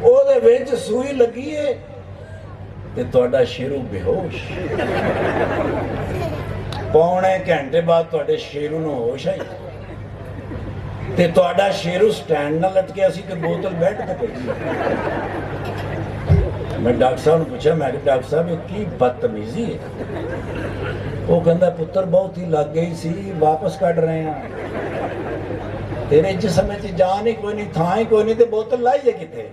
ਉਹਦੇ ਵਿੱਚ ਸੂਈ ਲੱਗੀ ਏ ਤੇ ਤੁਹਾਡਾ ਸ਼ੇਰੂ ਬੇਹੋਸ਼। ਪੌਣੇ ਘੰਟੇ ਬਾਅਦ ਤੁਹਾਡੇ ਸ਼ੇਰੂ ਨੂੰ ਹੋਸ਼ ਆਈ ਤੇ ਤੁਹਾਡਾ ਸ਼ੇਰੂ ਸਟੈਂਡ ਨਾਲ ਲਟਕਿਆ ਸੀ ਤੇ ਬੋਤਲ ਬੈੱਡ ਤੇ ਪਈ। ਮੈਂ ਡਾਕਟਰ ਸਾਹਿਬ ਨੂੰ ਪੁੱਛਿਆ, ਮੈਂ ਕਿਹਾ ਡਾਕਟਰ ਸਾਹਿਬ ਇਹ ਕੀ ਬਦਤਮੀਜ਼ੀ ਹੈ? ਉਹ ਕਹਿੰਦਾ ਪੁੱਤਰ ਬਹੁਤ ਹੀ ਲੱਗ ਗਈ ਸੀ, ਵਾਪਸ ਕੱਢ ਰਹੇ ਹਾਂ। تیرے جسم میں جان ہی کوئی نہیں، تھان ہی کوئی نہیں، تے بوتل لائیے کتے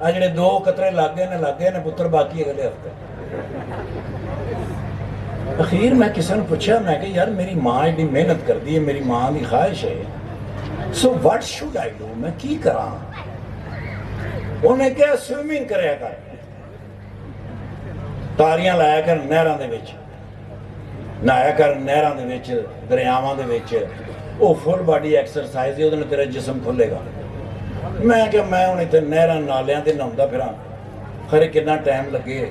آ جڑے 2 قطرے لگ گئے نے پتر باقی اگلے ہفتے۔ اخیر میں کسی نے پوچھا، میں کہ یار میری ماں ایڈی محنت کر دی ہے، میری ماں کی خواہش ہے، so what should I do, میں کی کراں؟ انہیں کیا سوئمنگ کریا کر، تاریاں لایا کر نہراں دے وچ، نہایا کر نہراں دے وچ، دریاواں دے وچ، وہ فل باڈی ایکسرسائز ہے، تیرا جسم کھلے گا۔ میں کہ میں ہوں اتنے نہراں نالیاں تے نہاوندا پھراں، خرے کتنا ٹائم لگے۔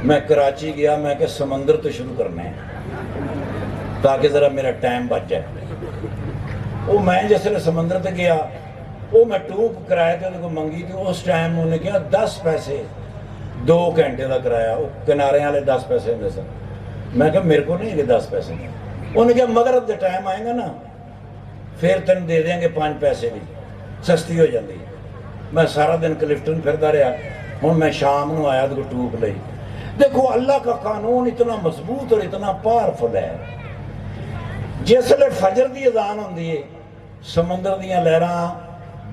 میں کراچی گیا، میں کہ سمندر تو شروع کرنا ہے تاکہ ذرا میرا ٹائم بچ جائے۔ وہ میں جس ویلے سمندر تے گیا، وہ میں ٹوب کرایہ تے کو منگی تھی، اس ٹائم انہیں کیا 10 پیسے 2 گھنٹے کا کرایہ، وہ کنارے والے 10 پیسے ہوندے سن۔ میں کہا میرے کو نہیں یہ 10 پیسے نہیں۔ انہیں کہا مغرب دے ٹائم آئے گا نا پھر تین دے دیں گے 5 پیسے بھی، سستی ہو جاتی۔ میں سارا دن کلفٹن پھردا رہا، ہوں میں شام نو آیا تو ٹوب لئی۔ دیکھو اللہ کا قانون اتنا مضبوط اور اتنا پاورفل ہے، جس لئے فجر دی اذان ہوندی ہے سمندر دیاں لہراں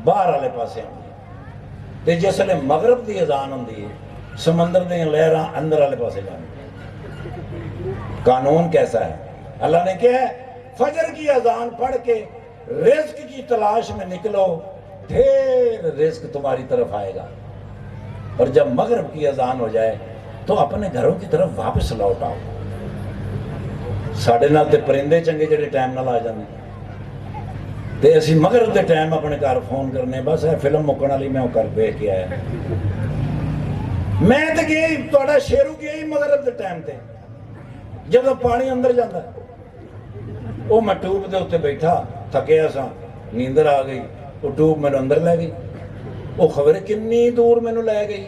باہر والے پاسے ہوندی، تے جس لئے مغرب دی اذان ہوندی ہے سمندر دیاں لہراں اندر والے پاسے جاندی۔ قانون کیسا ہے؟ اللہ نے کہا ہے فجر کی اذان پڑھ کے رزق کی تلاش میں نکلو، پھر رزق تمہاری طرف آئے گا، اور جب مغرب کی اذان ہو جائے تو اپنے گھروں کی طرف واپس لوٹ آؤ۔ ساڑھے نال تے پرندے چنگے جڑے ٹائم نال آ جاندے، تے اسی مغرب دے ٹائم اپنے گھر فون کرنے، بس ہے فلم مکن والی میں وہ کر دیکھ کے آیا۔ میں تے گئی تہاڈا شیرو گئی مغرب دے ٹائم تے، جدوں پانی اندر جاندا، وہ میں ٹوب دے اتنے بیٹھا تھکیا سا، نیندر آ گئی، وہ ٹوب میں اندر لے گئی، وہ خبر کنی دور میں لے گئی۔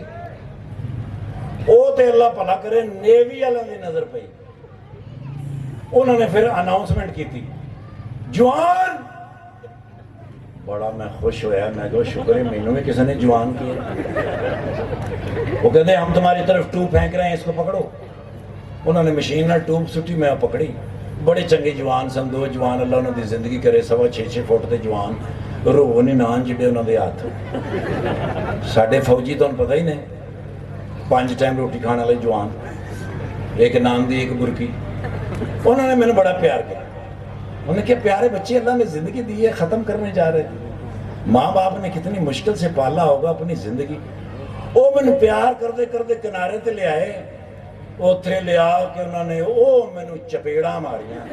وہ تے اللہ بھلا کرے نیوی والوں کی نظر پئی، انہوں نے پھر اناؤنسمنٹ کی تھی، جوان، بڑا میں خوش ہویا، میں کہا شکر ہے مینوں میں کسی نے جوان کیا۔ وہ کہتے ہیں ہم تمہاری طرف ٹوب پھینک رہے ہیں، اس کو پکڑو۔ انہوں نے مشین نہ ٹوب سٹی، میں پکڑی، بڑے چنگے جوان سن، 2 جوان، اللہ انہوں دی زندگی کرے، 6.25 فٹ دے جوان، روح نہیں نان جڑے انہوں دے ہاتھ۔ ساڈے فوجی تو پتہ ہی نہیں، 5 ٹائم روٹی کھانے والے جوان، ایک نان دی ایک برکی۔ انہوں نے میں بڑا پیار کیا، انہوں نے کہا پیارے بچے اللہ نے زندگی دی ہے، ختم کرنے جا رہے تھے، ماں باپ نے کتنی مشکل سے پالا ہوگا اپنی زندگی۔ وہ میں پیار کردے کردے کنارے تے لے آئے، اتھے لے آ کے انہوں نے وہ میں چپیڑا ماریاں،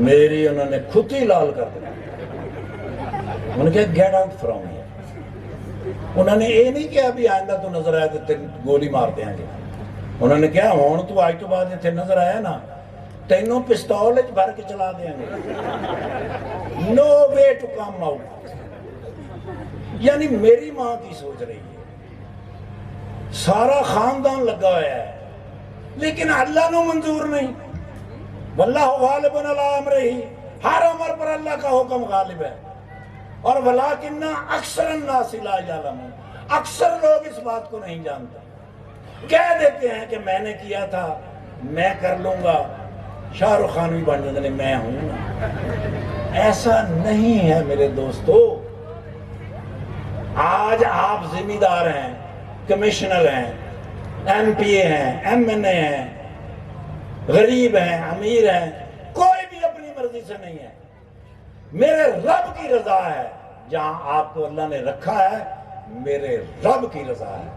میری انہوں نے کھتی لال کر دیا۔ انہوں نے کہا گیٹ آؤٹ فرام ہیئر۔ انہوں نے یہ نہیں کہا بھی آئندہ تو نظر آیا تو گولی مار دیں گے، انہوں نے کہا ہون تو آج تو بعد اتنے نظر آیا نا تینوں پستول بھر کے چلا دیں گے، نو وے ٹو کم آؤٹ۔ یعنی میری ماں کی سوچ رہی ہے، سارا خاندان لگا ہوا ہے، لیکن اللہ نو منظور نہیں۔ واللہ غالب علی امرہ، ہر عمر پر اللہ کا حکم غالب ہے، اور ولیکن اکثر الناس لا یعلمون، اکثر لوگ اس بات کو نہیں جانتے، کہہ دیتے ہیں کہ میں نے کیا تھا، میں کر لوں گا، شاہ رخ خان بھی بن جاتے ہیں، میں ہوں نا۔ ایسا نہیں ہے میرے دوستو۔ آج آپ ذمہ دار ہیں، کمشنر ہیں، ایم پی اے ہیں، ایم این اے ہیں، غریب ہیں، امیر ہیں، کوئی بھی اپنی مرضی سے نہیں ہے، میرے رب کی رضا ہے۔ جہاں آپ کو اللہ نے رکھا ہے میرے رب کی رضا ہے،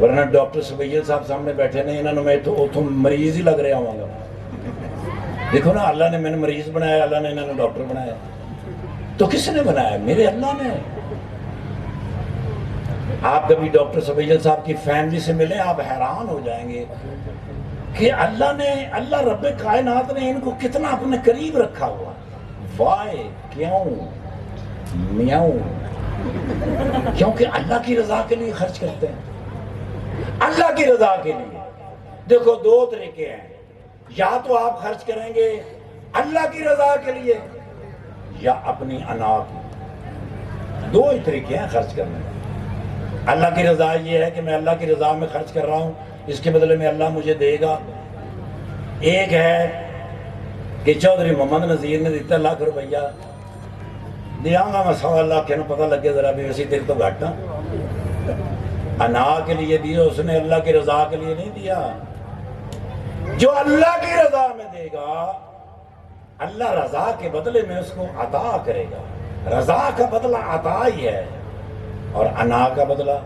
ورنہ ڈاکٹر سبیل صاحب سامنے بیٹھے نہیں، انہوں نے میں تو مریض ہی لگ رہا ہوں گا۔ دیکھو نا اللہ نے میں نے مریض بنایا، اللہ نے انہوں نے ڈاکٹر بنایا، تو کس نے بنایا؟ میرے اللہ نے۔ آپ کبھی ڈاکٹر سبیل صاحب کی فیملی سے ملیں، آپ حیران ہو جائیں گے کہ اللہ رب کائنات نے ان کو کتنا اپنے قریب رکھا ہوا۔ وائے، کیوں؟ میاؤں، کیونکہ اللہ کی رضا کے لیے خرچ کرتے ہیں، اللہ کی رضا کے لیے۔ دیکھو 2 طریقے ہیں، یا تو آپ خرچ کریں گے اللہ کی رضا کے لیے یا اپنی انا کی، 2 ہی طریقے ہیں خرچ کرنے کے۔ اللہ کی رضا یہ ہے کہ میں اللہ کی رضا میں خرچ کر رہا ہوں، اس کے بدلے میں اللہ مجھے دے گا۔ ایک ہے کہ چودھری محمد نذیر نے دیتا لاکھ روپیہ دیا گا میں 1.25 لاکھ پتہ لگے ذرا بھی ویسی تیرے تو گھٹ انا کے لیے دیا اس نے، اللہ کی رضا کے لیے نہیں دیا۔ جو اللہ کی رضا میں دے گا اللہ رضا کے بدلے میں اس کو عطا کرے گا۔ رضا کا بدلہ عطا ہی ہے اور انا کا بدلہ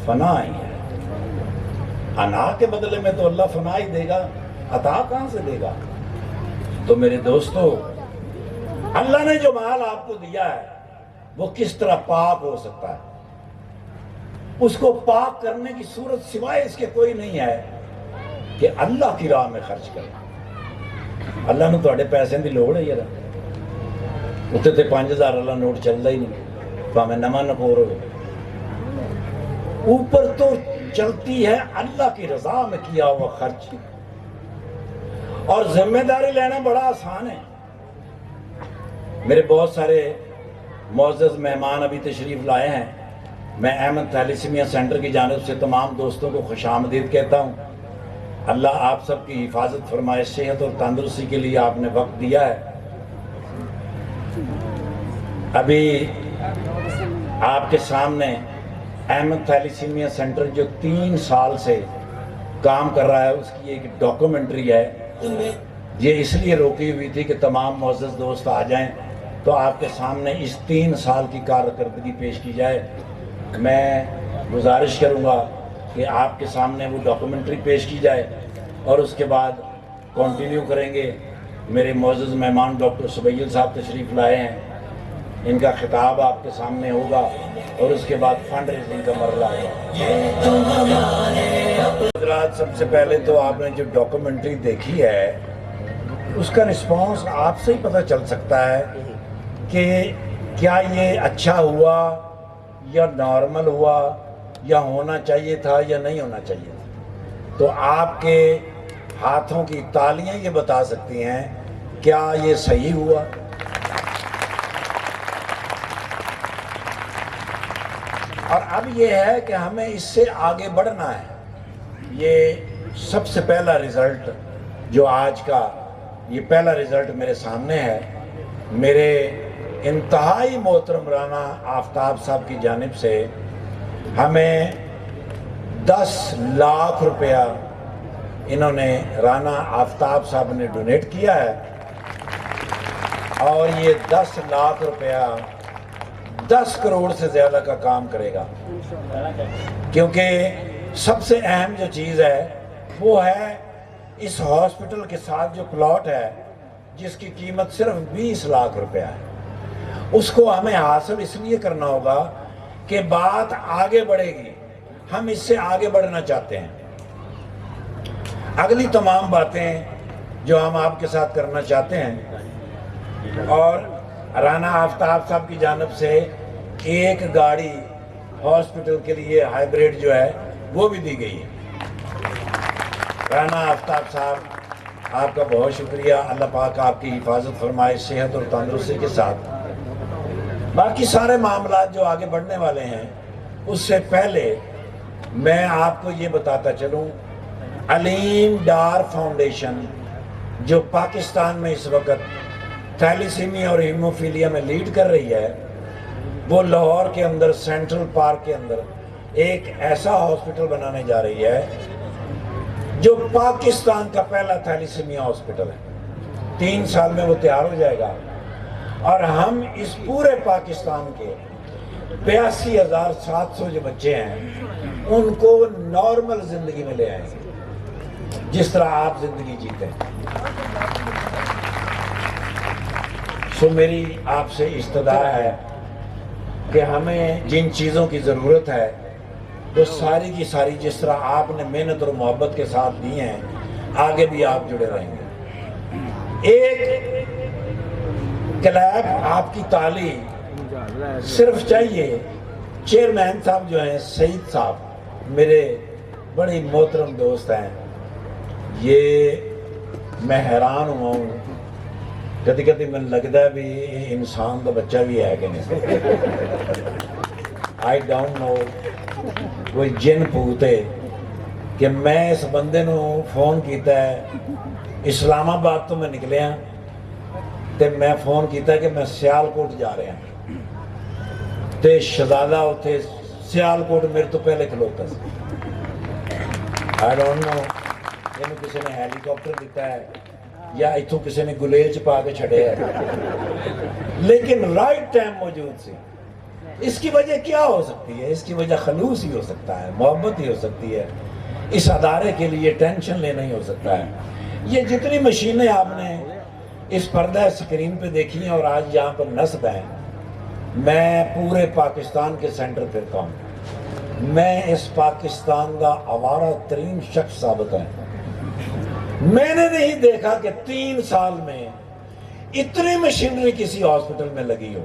فنا ہی ہے۔ انا کے بدلے میں تو اللہ فنا ہی دے گا، عطا کہاں سے دے گا؟ تو میرے دوستو، اللہ نے جو مال آپ کو دیا ہے وہ کس طرح پاک ہو سکتا ہے؟ اس کو پاک کرنے کی صورت سوائے اس کے کوئی نہیں ہے کہ اللہ کی راہ میں خرچ کریں۔ اللہ نے تھوڑے پیسے دی لوڑ ہے یار، اتنے تے 5000 اللہ نوٹ چلتا ہی نہیں، تو ہمیں نما نکور ہوئے، اوپر تو چلتی ہے اللہ کی رضا میں کیا ہوا خرچ۔ اور ذمہ داری لینا بڑا آسان ہے۔ میرے بہت سارے معزز مہمان ابھی تشریف لائے ہیں، میں احمد تھیلیسیمیا سینٹر کی جانب سے تمام دوستوں کو خوش آمدید کہتا ہوں۔ اللہ آپ سب کی حفاظت فرمائے، صحت اور تندرستی کے لیے آپ نے وقت دیا ہے۔ ابھی آپ کے سامنے احمد تھیلیسیمیا سینٹر جو 3 سال سے کام کر رہا ہے اس کی ایک ڈاکومنٹری ہے۔ یہ اس لیے روکی ہوئی تھی کہ تمام معزز دوست آ جائیں تو آپ کے سامنے اس 3 سال کی کارکردگی پیش کی جائے۔ میں گزارش کروں گا کہ آپ کے سامنے وہ ڈاکومنٹری پیش کی جائے اور اس کے بعد کنٹینیو کریں گے۔ میرے معزز مہمان ڈاکٹر سبیل صاحب تشریف لائے ہیں، ان کا خطاب آپ کے سامنے ہوگا اور اس کے بعد فنڈ ریزنگ کا مرحلہ ہوگا۔ حضرات، سب سے پہلے تو آپ نے جو ڈاکومنٹری دیکھی ہے اس کا رسپانس آپ سے ہی پتہ چل سکتا ہے کہ کیا یہ اچھا ہوا یا نارمل ہوا یا ہونا چاہیے تھا یا نہیں ہونا چاہیے تھا۔ تو آپ کے ہاتھوں کی تالیاں یہ بتا سکتی ہیں کیا یہ صحیح ہوا۔ اور اب یہ ہے کہ ہمیں اس سے آگے بڑھنا ہے۔ یہ سب سے پہلا رزلٹ جو آج کا یہ پہلا رزلٹ میرے سامنے ہے، میرے انتہائی محترم رانا آفتاب صاحب کی جانب سے ہمیں 10 لاکھ روپیہ انہوں نے رانا آفتاب صاحب نے ڈونیٹ کیا ہے، اور یہ 10 لاکھ روپیہ 10 کروڑ سے زیادہ کا کام کرے گا، کیونکہ سب سے اہم جو چیز ہے وہ ہے اس ہاسپٹل کے ساتھ جو پلاٹ ہے جس کی قیمت صرف 20 لاکھ روپیہ ہے، اس کو ہمیں حاصل اس لیے کرنا ہوگا کہ بات آگے بڑھے گی۔ ہم اس سے آگے بڑھنا چاہتے ہیں۔ اگلی تمام باتیں جو ہم آپ کے ساتھ کرنا چاہتے ہیں، اور رانا آفتاب صاحب کی جانب سے ایک گاڑی ہاسپٹل کے لیے ہائیبریڈ جو ہے وہ بھی دی گئی ہے۔ رانا آفتاب صاحب آپ کا بہت شکریہ، اللہ پاک آپ کی حفاظت فرمائے صحت اور تندرستی کے ساتھ۔ باقی سارے معاملات جو آگے بڑھنے والے ہیں اس سے پہلے میں آپ کو یہ بتاتا چلوں، علیم ڈار فاؤنڈیشن جو پاکستان میں اس وقت تھیلیسیمیا اور ہیموفیلیا میں لیڈ کر رہی ہے، وہ لاہور کے اندر سینٹرل پارک کے اندر ایک ایسا ہاسپٹل بنانے جا رہی ہے جو پاکستان کا پہلا تھیلیسیمیا ہاسپٹل ہے۔ 3 سال میں وہ تیار ہو جائے گا اور ہم اس پورے پاکستان کے 82,700 جو بچے ہیں ان کو نارمل زندگی میں لے آئیں گے جس طرح آپ زندگی جیتے ہیں۔ سو میری آپ سے استدعا ہے کہ ہمیں جن چیزوں کی ضرورت ہے وہ ساری کی ساری جس طرح آپ نے محنت اور محبت کے ساتھ دی ہیں آگے بھی آپ جڑے رہیں گے۔ ایک کلیپ آپ کی تالی صرف چاہیے۔ چیئرمین صاحب جو ہیں سعید صاحب میرے بڑی محترم دوست ہیں، یہ میں حیران ہوا ہوں، کدی کدی میں لگتا ہے بھی انسان کا بچہ بھی ہے کہ نہیں، آئی ڈونٹ نو کوئی جن پوتے کہ میں اس بندے نو فون کیتا ہے، اسلام آباد تو میں نکلیا تے میں فون کیتا کہ میں سیالکوٹ جا رہا ہوں تے شہزادہ اتنے سیالکوٹ میرے تو پہلے کھلوتا سی. I don't know یہ کسی نے ہیلی کاپٹر دیتا ہے یا اتوں کسی نے گلیچ پا کے چھڑے ہے, لیکن رائٹ ٹائم موجود سی. اس کی وجہ کیا ہو سکتی ہے؟ اس کی وجہ خلوص ہی ہو سکتا ہے, محبت ہی ہو سکتی ہے, اس ادارے کے لیے ٹینشن لینا ہی ہو سکتا ہے. یہ جتنی مشینیں آپ نے اس پردہ سکرین پہ دیکھی ہیں اور آج یہاں پر نصب ہیں, میں پورے پاکستان کے سینٹر پھرتا ہوں. میں اس پاکستان کا آوارہ ترین شخص ثابت ہے. میں نے نہیں دیکھا کہ 3 سال میں اتنی مشینری کسی ہاسپٹل میں لگی ہو.